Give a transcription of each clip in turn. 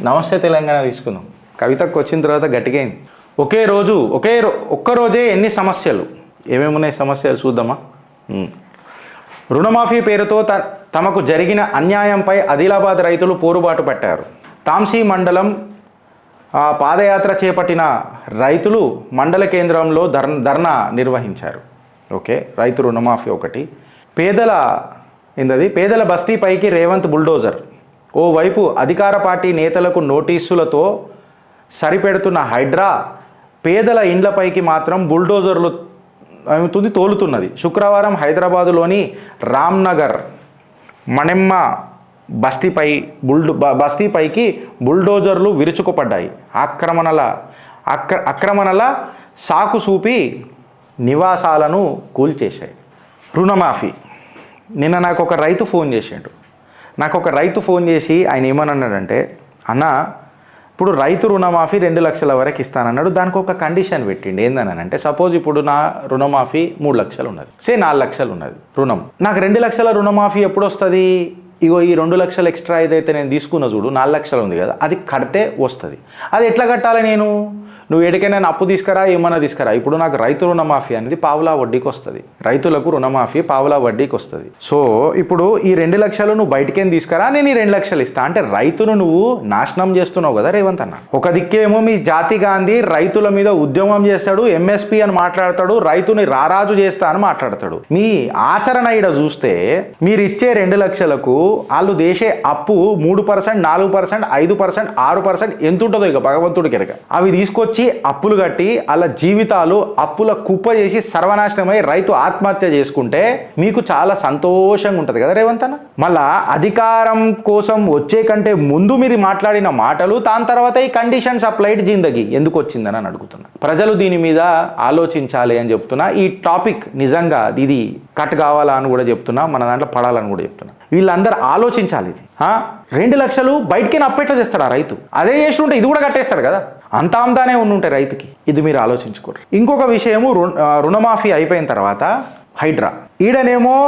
నమస్తే తెలంగాణ తీసుకుందాం. కవితకు వచ్చిన తర్వాత గట్టిగైంది. ఒక్కరోజే ఎన్ని సమస్యలు, ఏమేమి ఉన్నాయి సమస్యలు చూద్దామా. రుణమాఫీ పేరుతో తమకు జరిగిన అన్యాయంపై ఆదిలాబాద్ రైతులు పోరుబాటు పట్టారు. తాంసీ మండలం పాదయాత్ర చేపట్టిన రైతులు మండల కేంద్రంలో ధర్నా నిర్వహించారు. రైతు రుణమాఫీ ఒకటి. పేదల బస్తీపైకి రేవంత్ బుల్డోజర్. ఓవైపు అధికార పార్టీ నేతలకు నోటీసులతో సరిపెడుతున్న హైడ్రా పేదల ఇండ్లపైకి మాత్రం బుల్డోజర్లు తోలుతున్నది. శుక్రవారం హైదరాబాదులోని రామ్నగర్ మణెమ్మ బస్తీపైకి బుల్డోజర్లు విరుచుకుపడ్డాయి. ఆక్రమణల సాకు చూపి నివాసాలను కూల్చేశాయి. రుణమాఫీ. నిన్న నాకు ఒక రైతు ఫోన్ చేసి ఆయన ఏమన్నాడంటే, అన్న ఇప్పుడు రైతు రుణమాఫీ 2 లక్షల వరకు ఇస్తానన్నాడు. దానికి ఒక కండిషన్ పెట్టిండు. ఏందనంటే, సపోజ్ ఇప్పుడు నా రుణమాఫీ 3 లక్షలు ఉన్నది, 4 లక్షలు ఉన్నది రుణం. నాకు 2 లక్షల రుణమాఫీ ఎప్పుడు వస్తుంది? ఇగో ఈ 2 లక్షలు ఎక్స్ట్రా ఏదైతే నేను తీసుకున్న చూడు, 4 లక్షలు ఉంది కదా, అది కడితే వస్తుంది. అది ఎట్లా కట్టాలి? నువ్వు ఎడికైనా అప్పు తీసుకురా, ఏమన్నా తీసుకురా. ఇప్పుడు నాకు రైతు రుణమాఫీ అనేది పావులా వడ్డీకి వస్తుంది. రైతులకు రుణమాఫీ పావులా వడ్డీకి వస్తుంది. సో ఇప్పుడు ఈ 2 లక్షలు నువ్వు బయటకేం తీసుకురా, నేను ఈ 2 లక్షలు ఇస్తా అంటే రైతును నువ్వు నాశనం చేస్తున్నావు కదా రేవంత్ అన్న. ఒక దిక్కేమో మీ జాతి గాంధీ రైతుల మీద ఉద్యమం చేస్తాడు, ఎంఎస్పీ అని మాట్లాడతాడు, రైతుని రారాజు చేస్తా అని మాట్లాడతాడు. మీ ఆచరణ ఇక్కడ చూస్తే మీరు ఇచ్చే 2 లక్షలకు వాళ్ళు దేశే అప్పు 3%, 4%, 5%, 6% ఎంత ఉంటుందో ఇక భగవంతుడికి ఎరగ. అవి తీసుకొచ్చి అప్పులు కట్టి అలా జీవితాలు అప్పుల కుప్ప చేసి సర్వనాశనమై రైతు ఆత్మహత్య చేసుకుంటే మీకు చాలా సంతోషంగా ఉంటుంది కదా రేవంత్ అన్న. మళ్ళా అధికారం కోసం వచ్చే కంటే ముందు మీరు మాట్లాడిన మాటలు, దాని తర్వాత ఈ కండిషన్స్ అప్లైడ్ జిందగీ ఎందుకు వచ్చిందని అని అడుగుతున్నా. ప్రజలు దీని మీద ఆలోచించాలి అని చెప్తున్నా. ఈ టాపిక్ నిజంగా ఇది కట్ కావాలా అని కూడా చెప్తున్నా, మన దాంట్లో పడాలని కూడా చెప్తున్నా. వీళ్ళందరూ ఆలోచించాలి. ఇది 2 లక్షలు బయటికి అప్పెట్లా చేస్తాడు ఆ రైతు. అదే చేస్తుంటే ఇది కూడా కట్టేస్తాడు కదా, అంత ఆమ్దానే ఉంటే రైతుకి. ఇది మీరు ఆలోచించుకోరు. ఇంకొక విషయము, రుణమాఫీ అయిపోయిన తర్వాత హైడ్రా ఈడనేమో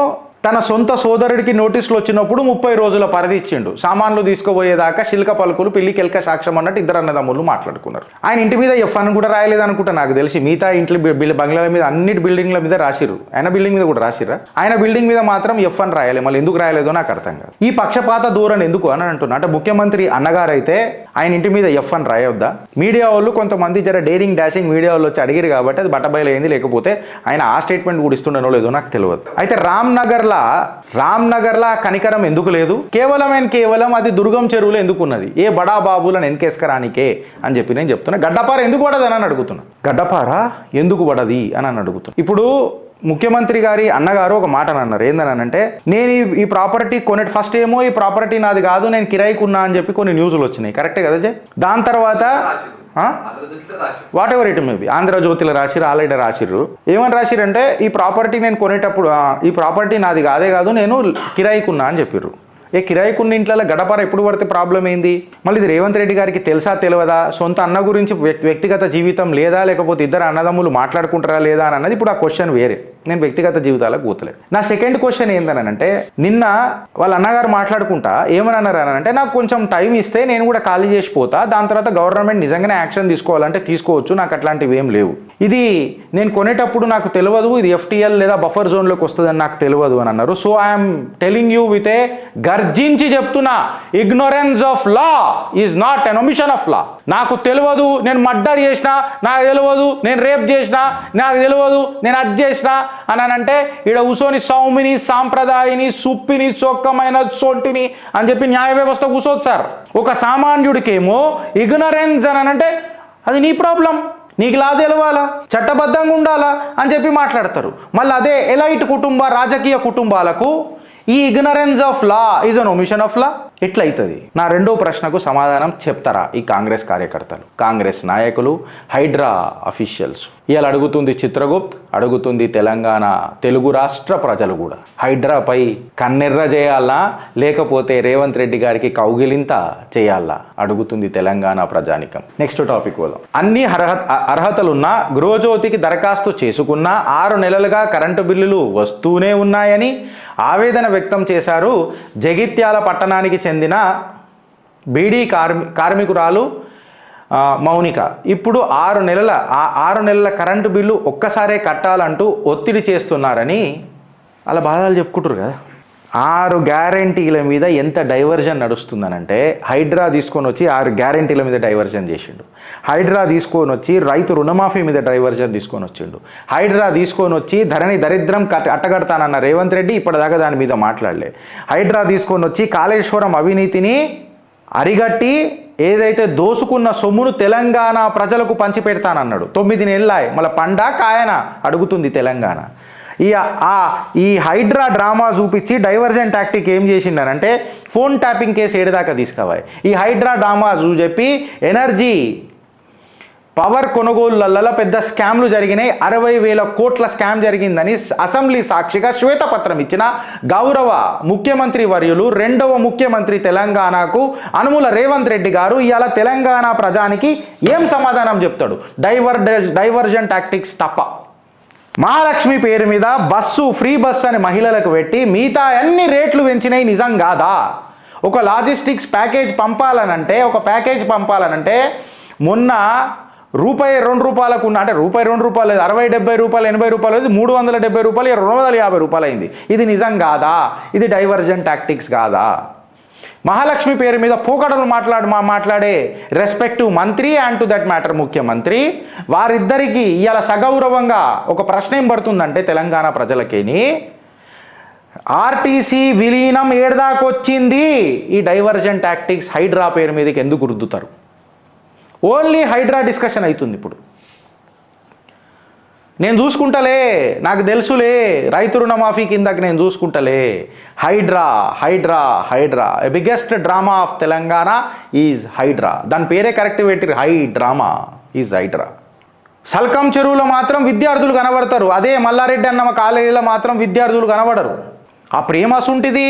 తన సొంత సోదరుడికి నోటీసులు వచ్చినప్పుడు 30 రోజుల పరిధి ఇచ్చిండు. సామాన్లు తీసుకుపోయేదాకా శిల్క పలుకులు పిల్లి కెల్క సాక్ష్యం అన్నట్టు ఇద్దరు అన్నదమ్ములు మాట్లాడుకున్నారు. ఆయన ఇంటి మీద ఎఫ్ఐఆర్ కూడా రాయలేదు అనుకుంటా నాకు తెలిసి. మిగతా ఇంట్లో బంగ్లాల మీద అన్నిటి బిల్డింగ్ల మీద రాసిర్రు. ఆయన బిల్డింగ్ మీద కూడా రాసిర్రా? ఆయన బిల్డింగ్ మీద మాత్రం ఎఫ్ఐఆర్ రాయాలి. మళ్ళీ ఎందుకు రాయలేదో నాకు అర్థం కాదు. ఈ పక్షపాత ధోరణి ఎందుకు అని అంటున్నా. అంటే ముఖ్యమంత్రి అన్నగారు అయితే ఆయన ఇంటి మీద ఎఫ్ఐఆర్ రాయొద్దా? మీడియా వాళ్ళు కొంతమంది జర డేరింగ్ డాషింగ్ మీడియా వాళ్ళు వచ్చి అడిగారు కాబట్టి అది బట్టబయలైంది. లేకపోతే ఆయన ఆ స్టేట్మెంట్ కూడా ఇస్తుండనో లేదో నాకు తెలియదు. అయితే రామ్నగర్లా కనికరం ఎందుకు లేదు? కేవలం అది దుర్గం చెరువులో ఎందుకు ఉన్నది? ఏ బడా బాబులను ఎన్కేసుకరానికే అని చెప్పి నేను చెప్తున్నా. గడ్డపార ఎందుకు పడదు అని అడుగుతున్నా. గడ్డపార ఎందుకు పడది అని అడుగుతున్నా. ఇప్పుడు ముఖ్యమంత్రి గారి అన్నగారు ఒక మాట అన్నారు. ఏందనంటే, నేను ఈ ప్రాపర్టీ ఫస్ట్ ఏమో ఈ ప్రాపర్టీ నాది కాదు, నేను కిరాయికున్నా అని చెప్పి కొన్ని న్యూస్లు వచ్చినాయి. కరెక్టే కదా జే? దాని తర్వాత వాట్ ఎవర్ ఇట్ మేబీ ఆంధ్రజ్యోతిలో రాసిర్రు, ఆల్రెడీ రాసిర్రు. ఏమని రాసిరంటే, ఈ ప్రాపర్టీ నేను కొనేటప్పుడు ఈ ప్రాపర్టీ నాది కాదే కాదు, నేను కిరాయికున్నా అని చెప్పారు. కిరాయికున్న ఇంట్లో గడపార ఎప్పుడు పడితే ప్రాబ్లం ఏంది? మళ్ళీ ఇది రేవంత్ రెడ్డి గారికి తెలుసా తెలియదా? సొంత అన్న గురించి వ్యక్తిగత జీవితం లేదా, లేకపోతే ఇద్దరు అన్నదమ్ములు మాట్లాడుకుంటారా లేదా అని అన్నది ఇప్పుడు ఆ క్వశ్చన్ వేరే. నేను వ్యక్తిగత జీవితాలకు కూతలేదు. నా సెకండ్ క్వశ్చన్ ఏందనంటే, నిన్న వాళ్ళ అన్నగారు మాట్లాడుకుంటా ఏమని అన్నారు అంటే, నాకు కొంచెం టైం ఇస్తే నేను కూడా ఖాళీ చేసిపోతా, దాని తర్వాత గవర్నమెంట్ నిజంగానే యాక్షన్ తీసుకోవాలంటే తీసుకోవచ్చు, నాకు అట్లాంటివి ఏం లేవు. ఇది నేను కొనేటప్పుడు నాకు తెలియదు, ఇది FTL లేదా బఫర్ జోన్లోకి వస్తుందని నాకు తెలియదు అని అన్నారు. So I'm telling you with a గర్జించి చెప్తున్నా, ignorance of law is not an omission of law. నాకు తెలియదు, నేను మర్డర్ చేసినా నాకు తెలియదు, నేను రేప్ చేసినా నాకు తెలియదు, నేను అది చేసినా అని అంటే ఈడ కూర్చొని సౌమిని, సాంప్రదాయని, సుప్పిని, చొక్కమైన సొంటిని అని చెప్పి న్యాయ వ్యవస్థ కూర్చోదు సార్. ఒక సామాన్యుడికేమో ఇగ్నరెన్స్ అని అంటే అది నీ ప్రాబ్లం, నీకు లా తెలవాలా, చట్టబద్ధంగా ఉండాలా అని చెప్పి మాట్లాడతారు. మళ్ళీ అదే ఎలైట్ రాజకీయ కుటుంబాలకు ఈ ignorance of law is an omission of law ఎట్లయితుంది? నా రెండో ప్రశ్నకు సమాధానం చెప్తారా ఈ కాంగ్రెస్ కార్యకర్తలు, కాంగ్రెస్ నాయకులు, హైడ్రా అఫీషియల్స్? ఇవాళ అడుగుతుంది చిత్రగుప్త్, అడుగుతుంది తెలంగాణ తెలుగు రాష్ట్ర ప్రజలు కూడా. హైడ్రాపై కన్నెర్ర చేయాలా, లేకపోతే రేవంత్ రెడ్డి గారికి కౌగిలింత చేయాలా అడుగుతుంది తెలంగాణ ప్రజానికం. నెక్స్ట్ టాపిక్ పోదాం. అన్ని అర్హతలున్నా గృహజ్యోతికి దరఖాస్తు చేసుకున్నా 6 నెలలుగా కరెంటు బిల్లులు వస్తూనే ఉన్నాయని ఆవేదన వ్యక్తం చేశారు జగిత్యాల పట్టణానికి చెందిన బీడీ కార్మికురాలు మౌనిక ఇప్పుడు 6 నెలల కరెంటు బిల్లు ఒక్కసారే కట్టాలంటూ ఒత్తిడి చేస్తున్నారని అలా బాధలు చెప్పుకుంటారు కదా. 6 గ్యారెంటీల మీద ఎంత డైవర్జన్ నడుస్తుందనంటే, హైడ్రా తీసుకొని వచ్చి 6 గ్యారెంటీల మీద డైవర్జన్ చేసిండు. హైడ్రా తీసుకొని వచ్చి రైతు రుణమాఫీ మీద డైవర్జన్ తీసుకొని వచ్చిండు. హైడ్రా తీసుకొని వచ్చి దరిద్రం అట్టగడతానన్న రేవంత్ రెడ్డి ఇప్పటిదాకా దాని మీద మాట్లాడలే. హైడ్రా తీసుకొని వచ్చి కాళేశ్వరం అవినీతిని అరిగట్టి ఏదైతే దోసుకున్న సొమ్మును తెలంగాణ ప్రజలకు పంచిపెడతానన్నాడు. 9 నెలలాయ్ మళ్ళీ పండా కాయన అడుగుతుంది తెలంగాణ. ఈ హైడ్రా డ్రామా చూపించి డైవర్జన్ టాక్టిక్ ఏం చేసిండనంటే, ఫోన్ ట్యాపింగ్ కేసు ఏడదాకా తీసుకుపోయి ఈ హైడ్రా డ్రామా చెప్పి ఎనర్జీ పవర్ కొనుగోళ్లలో పెద్ద స్కామ్లు జరిగినాయి, 60,000 కోట్ల స్కామ్ జరిగిందని అసెంబ్లీ సాక్షిగా శ్వేతపత్రం ఇచ్చిన గౌరవ ముఖ్యమంత్రి వర్యులు, 2వ ముఖ్యమంత్రి తెలంగాణకు అనుముల రేవంత్ రెడ్డి గారు ఇవాళ తెలంగాణ ప్రజానికి ఏం సమాధానం చెప్తాడు? డైవర్జన్ టాక్టిక్స్ తప్ప. మహాలక్ష్మి పేరు మీద ఫ్రీ బస్సు అని మహిళలకు పెట్టి మిగతా అన్ని రేట్లు పెంచినాయి నిజం కాదా? ఒక లాజిస్టిక్స్ ప్యాకేజ్ పంపాలనంటే మొన్న ₹2 ఉన్న, అంటే ₹2 లేదు, 60, 70, 80 లేదు, 370 రూపాయలు, 250 రూపాయలు అయింది. ఇది నిజం కాదా? ఇది డైవర్జన్ టాక్టిక్స్ కాదా? మహాలక్ష్మి పేరు మీద పోకడలు మాట్లాడే రెస్పెక్టివ్ మంత్రి అండ్ టు దట్ మ్యాటర్ ముఖ్యమంత్రి, వారిద్దరికీ ఇవాళ సగౌరవంగా ఒక ప్రశ్న ఏం పడుతుందంటే తెలంగాణ ప్రజలకేని, ఆర్టీసీ విలీనం ఏడదాకొచ్చింది? ఈ డైవర్జన్ టాక్టిక్స్ హైడ్రా పేరు మీదకి ఎందుకు రుద్దుతారు? ఓన్లీ హైడ్రా డిస్కషన్ అవుతుంది ఇప్పుడు. నేను చూసుకుంటలే, నాకు తెలుసులే, రైతు రుణమాఫీ కిందకి నేను చూసుకుంటలే. Hydraa biggest drama of Telangana is Hydraa. దాని పేరే కరెక్ట్ పెట్టిరు, హైడ్రామా ఈజ్ హైడ్రా. సల్కం చెరువులో మాత్రం విద్యార్థులు కనబడతారు, అదే మల్లారెడ్డి అన్నమ కాలేజీలో మాత్రం విద్యార్థులు కనబడరు. ఆ ప్రేమ అసుంటిది,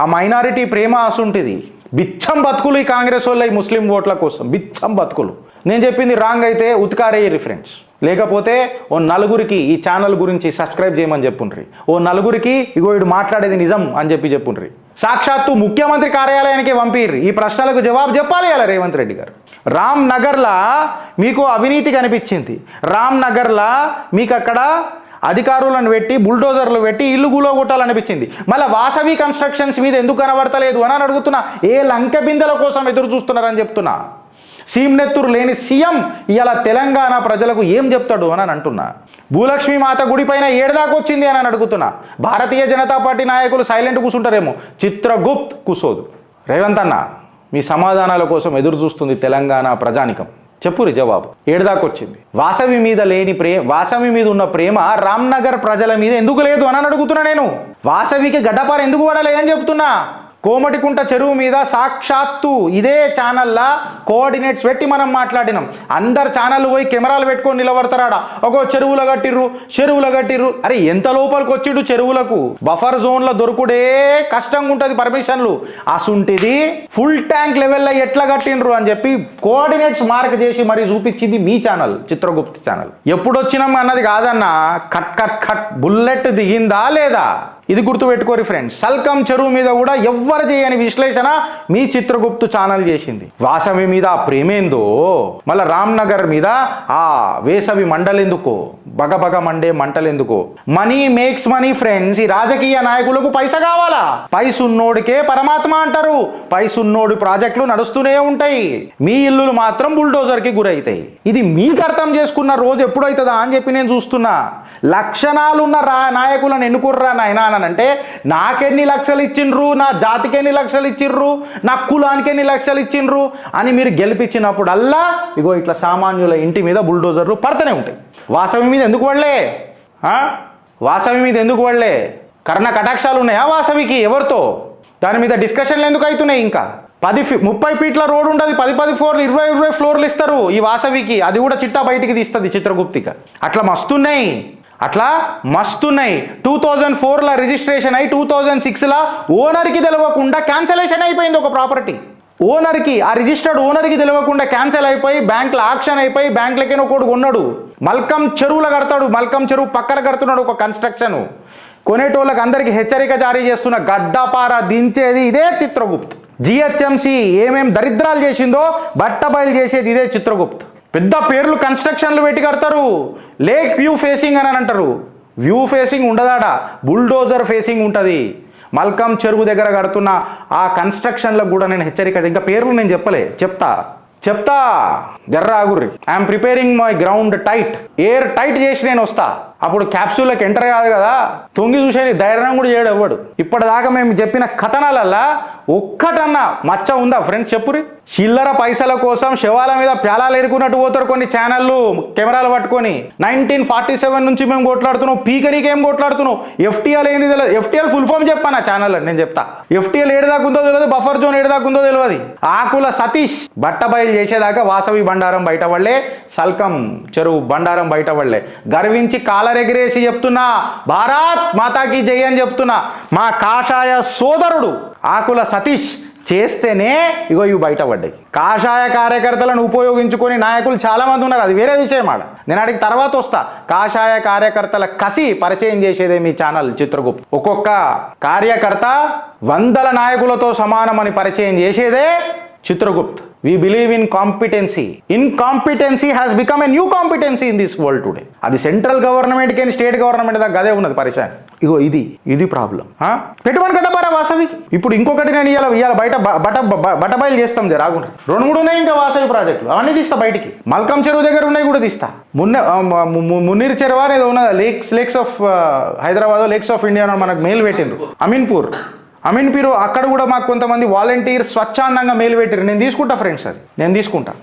ఆ మైనారిటీ ప్రేమ అసుంటిది. బిచ్చం బతుకులు ఈ కాంగ్రెస్ వాళ్ళ ఈ ముస్లిం ఓట్ల కోసం, బిచ్చం బతుకులు. నేను చెప్పింది రాంగ్ అయితే ఉతికారేయరి ఫ్రెండ్స్, లేకపోతే ఓ నలుగురికి ఈ ఛానల్ గురించి సబ్స్క్రైబ్ చేయమని చెప్పుండ్రి, ఓ నలుగురికి ఇగో ఇడు మాట్లాడేది నిజం అని చెప్పుండ్రి. సాక్షాత్తు ముఖ్యమంత్రి కార్యాలయానికి పంపిర్రి, ఈ ప్రశ్నలకు జవాబు చెప్పాలి అలా రేవంత్ రెడ్డి గారు. రామ్ నగర్లా మీకు అవినీతి కనిపించింది, రామ్ నగర్లా మీకు అక్కడ అధికారులను పెట్టి బుల్డోజర్లు పెట్టి ఇల్లు కూలగొట్టాలనిపించింది, మళ్ళీ వాసవి కన్స్ట్రక్షన్స్ మీద ఎందుకు కనబడతలేదు అని అడుగుతున్నా. ఏ లంక బిందెల కోసం ఎదురు చూస్తున్నారని చెప్తున్నా. సీమ్నెత్తురు లేని సీఎం ఇవాళ తెలంగాణ ప్రజలకు ఏం చెప్తాడు అని అంటున్నా. భూలక్ష్మి మాత గుడిపైన ఏడదాకొచ్చింది అని అడుగుతున్నా. భారతీయ జనతా పార్టీ నాయకులు సైలెంట్ కూర్చుంటారేమో, చిత్రగుప్త్ కూసోదు. రేవంత్ అన్న మీ సమాధానాల కోసం ఎదురు చూస్తుంది తెలంగాణ ప్రజానికం. చెప్పురి జవాబు. ఏడదాకొచ్చింది. వాసవి మీద ఉన్న ప్రేమ రామ్నగర్ ప్రజల మీద ఎందుకు లేదు అని అడుగుతున్నా నేను. వాసవికి గడ్డపార ఎందుకు పడలేదని చెప్తున్నా. కోమటికుంట చెరువు మీద సాక్షాత్తు ఇదే ఛానల్లా కోఆర్డినేట్స్ పెట్టి మనం మాట్లాడినాం. అందరు ఛానల్ పోయి కెమెరాలు పెట్టుకొని నిలబడతారాడ. ఒక చెరువులు కట్టిర్రు. అరే ఎంత లోపలికి వచ్చిండు చెరువులకు? బఫర్ జోన్లో దొరుకుడే కష్టంగా ఉంటుంది పర్మిషన్లు. అసుంటిది ఫుల్ ట్యాంక్ లెవెల్లో ఎట్లా కట్టిండ్రు అని చెప్పి కోఆర్డినేట్స్ మార్క్ చేసి మరి చూపించింది మీ ఛానల్, చిత్రగుప్త ఛానల్. ఎప్పుడు వచ్చినాం అన్నది కాదన్నా, కట్ బుల్లెట్ దిగిందా లేదా ఇది గుర్తుపెట్టుకోరు ఫ్రెండ్స్. సల్కం చెరువు మీద కూడా ఎవ్వరు చేయని విశ్లేషణ మీ చిత్రగుప్తు ఛానల్ చేసింది. వాసవి మీద ఆ ప్రేమేందో, మళ్ళీ రామ్నగర్ మీద ఆ వేసవి మండలెందుకో, బగబగ మండే మంటలెందుకో. Money makes money friends. ఈ రాజకీయ నాయకులకు పైస కావాలా? పైసున్నోడికే పరమాత్మ అంటారు. పైసున్నోడి ప్రాజెక్టులు నడుస్తూనే ఉంటాయి, మీ ఇల్లులు మాత్రం బుల్డోజర్కి గురవుతాయి. ఇది మీకు అర్థం చేసుకున్న రోజు ఎప్పుడైతుందా అని చెప్పి నేను చూస్తున్నా. లక్షణాలున్న నాయకులను ఎన్నుకుర్రా నాయనా అంటే, నాకెన్ని లక్షలు ఇచ్చిండ్రు, నా జాతికి ఎన్ని లక్షలు ఇచ్చిండ్రు, నా కులానికి ఎన్ని లక్షలు ఇచ్చిండ్రు అని మీరు గెలిపించినప్పుడల్లా ఇగో ఇట్లా సామాన్యుల ఇంటి మీద బుల్డోజర్లు పడుతూనే ఉంటాయి. వాసవి మీద ఎందుకు పడలే? కర్ణ కటాక్షాలు ఉన్నాయా వాసవికి? ఎవరితో? దాని మీద డిస్కషన్లు ఎందుకు అవుతున్నాయి? ఇంకా 30 ఫీట్ల రోడ్ ఉంటుంది, 10 ఫ్లోర్లు, 20 ఫ్లోర్లు ఇస్తారు ఈ వాసవికి. అది కూడా చిట్టా బయటికి తీస్తుంది చిత్రగుప్తిక. అట్లా మస్తున్నాయి. 2004లో రిజిస్ట్రేషన్ అయి 2006లో ఓనర్కి తెలియకుండా క్యాన్సలేషన్ అయిపోయింది ఒక ప్రాపర్టీ. ఓనర్కి, ఆ రిజిస్టర్డ్ ఓనర్కి తెలియకుండా క్యాన్సిల్ అయిపోయి బ్యాంకులో ఆక్షన్ అయిపోయి బ్యాంకులకైనా ఒకడు కొన్నాడు. మల్కం చెరువులో కడతాడు, మల్కం చెరువు పక్కన కడుతున్నాడు ఒక కన్స్ట్రక్షన్. కొనేటోళ్ళకి అందరికీ హెచ్చరిక జారీ చేస్తున్న, గడ్డపార దించేది ఇదే చిత్రగుప్త్. జిహెచ్ఎంసి ఏమేం దరిద్రాలు చేసిందో బట్టబయలు చేసేది ఇదే చిత్రగుప్త్. పెద్ద పేర్లు కన్స్ట్రక్షన్లు పెట్టి కడతారు, లేక్ వ్యూ ఫేసింగ్ అని అంటారు. వ్యూ ఫేసింగ్ ఉండదాడ, బుల్డోజర్ ఫేసింగ్ ఉంటుంది. మల్కం చెరువు దగ్గర కడుతున్న ఆ కన్స్ట్రక్షన్లకు కూడా నేను హెచ్చరిక, ఇంకా పేర్లు నేను చెప్తా జర్రాగుర్రి. I'm preparing my ground tight, air tight చేసి నేను వస్తా. అప్పుడు క్యాప్సూల్లోకి ఎంటర్ కాదు కదా, తొంగి చూసేది ధైర్యం కూడా చేయడు ఎవ్వడు. ఇప్పటిదాకా మేము చెప్పిన కథనాలల్లా ఒక్కటన్నా మచ్చ ఉందా ఫ్రెండ్స్ చెప్పురి? చిల్లర పైసల కోసం శవాల మీద ప్యాలాలు ఎరుకున్నట్టు పోతారు కొన్ని ఛానళ్ళు కెమెరాలు పట్టుకొని. 1947 నుంచి మేము కొట్లాడుతున్నాం, పీకనీకేం కొట్లాడుతున్నాం. ఎఫ్టీఎల్ ఏంది తెలియదు. ఎఫ్టీఎల్ ఫుల్ ఫామ్ చెప్పాను ఆ ఛానల్ నేను చెప్తా. ఎఫ్టీఎల్ ఏడుదాకుందో తెలియదు, బఫర్ జోన్ ఏడుదాకుందో తెలియదు. ఆకుల సతీష్ బట్టబయలు చేసేదాకా వాసవి బండారం బయట పడలే, సల్కం చెరువు బండారం బయట పడలే. గర్వించి కాలరెగిరేసి చెప్తున్నా, భారత్ మాతాకి జై అని చెప్తున్నా. మా కాషాయ సోదరుడు ఆకుల సతీష్ చేస్తేనే ఇగో ఇవి బయటపడ్డాయి. కాషాయ కార్యకర్తలను ఉపయోగించుకొని నాయకులు చాలామంది ఉన్నారు, అది వేరే విషయం. నేను అడిగి తర్వాత వస్తా. కాషాయ కార్యకర్తల కసి పరిచయం చేసేదే మీ ఛానల్ చిత్రగుప్త్. ఒక్కొక్క కార్యకర్త వందల నాయకులతో సమానమని పరిచయం చేసేదే Chitragupt. We believe in competency. Incompetency has become a new competency in this world today. అది సెంట్రల్ గవర్నమెంట్ కానీ స్టేట్ గవర్నమెంట్ దాకా గదే ఉన్నది పరిచయం. ఇగో ఇది ప్రాబ్లం. పెట్టుబడి కట్టబారా వాసవి. ఇప్పుడు ఇంకొకటి నేను ఇవాళ బయట బట్టబయలు చేస్తాం రాకుండా 2-3 ఉన్నాయి ఇంకా వాసవి ప్రాజెక్టులు, అవన్నీ తీస్తా బయటికి. మల్కం చెరువు దగ్గర ఉన్నాయి కూడా తీస్తా. మున్నీర్ చెరువు అనేది ఉన్నది, lakes of Hyderabad, lakes of India మనకు మెయిల్ పెట్టిండ్రు. అమీన్పూర్ అక్కడ కూడా మాకు కొంతమంది వాలంటీర్ స్వచ్ఛందంగా మెయిల్ పెట్టారు. నేను తీసుకుంటా ఫ్రెండ్స్, అది నేను తీసుకుంటా.